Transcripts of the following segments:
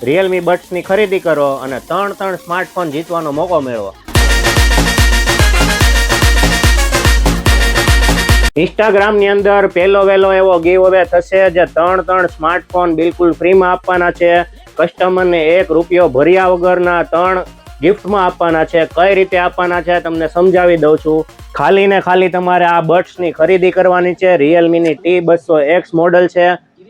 Realme બડ્સની ખરીદી કરો અને 3 સ્માર્ટફોન જીતવાનો મોકો મેળવો। ઇન્સ્ટાગ્રામની અંદર પહેલો વહેલો એવો ગીવ અવે થશે જે 3 સ્માર્ટફોન બિલકુલ ફ્રીમાં આપવાના છે। કસ્ટમરને ₹1 ભર્યા વગરના 3 ગિફ્ટમાં આપવાના છે। કઈ રીતે આપવાના છે તમને સમજાવી દઉં છું। ખાલી ને ખાલી તમારે આ બડ્સની ખરીદી કરવાની છે। રિયલમીની T200X મોડલ છે,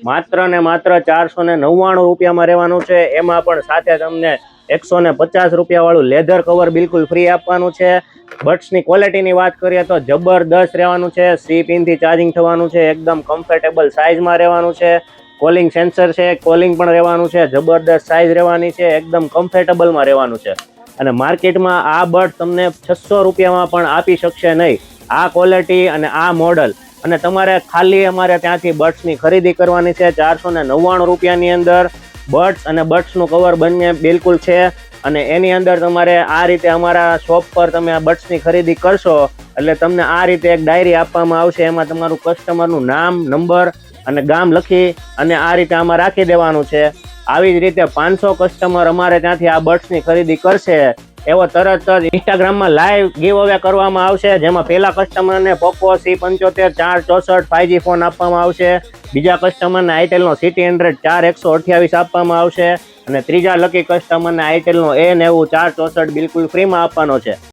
માત્ર ને માત્ર ₹499 રહેવાનું છે। એમાં પણ સાથે તમને ₹150 વાળું લેધર કવર બિલકુલ ફ્રી આપવાનું છે। બડ્સની ક્વોલિટીની વાત કરીએ તો જબરદસ્ત રહેવાનું છે। 3 પિનથી ચાર્જિંગ થવાનું છે, એકદમ કમ્ફર્ટેબલ સાઇઝમાં રહેવાનું છે। કોલિંગ સેન્સર છે, કોલિંગ પણ રહેવાનું છે, જબરદસ્ત સાઇઝ રહેવાની છે, એકદમ કમ્ફર્ટેબલમાં રહેવાનું છે। અને માર્કેટમાં આ બડ તમને ₹600 પણ આપી શકશે નહીં, આ ક્વોલિટી અને આ મોડલ। અને તમારે ખાલી અમારે ત્યાંથી બડ્સની ખરીદી કરવાની છે। ₹499 અંદર બડ્સ અને બડ્સનું કવર બંને બિલકુલ છે। અને એની અંદર તમારે આ રીતે અમારા શોપ પર તમે આ બડ્સની ખરીદી કરશો એટલે તમને આ રીતે એક ડાયરી આપવામાં આવશે। એમાં તમારું કસ્ટમરનું નામ, નંબર અને ગામ લખી અને આ રીતે આમાં રાખી દેવાનું છે। આવી જ રીતે 500 કસ્ટમર અમારે ત્યાંથી આ બડ્સની ખરીદી કરશે એવો તરત જ ઇન્સ્ટાગ્રામમાં લાઈવ ગીવ અવે કરવામાં આવશે, જેમાં પહેલા કસ્ટમરને પોકો C75 464 5G ફોન આપવામાં આવશે। બીજા કસ્ટમરને આઈટેલનો CT100 4128 આપવામાં આવશે અને ત્રીજા લકી કસ્ટમરને આઈટેલનો A90 464 બિલકુલ ફ્રીમાં આપવાનો છે।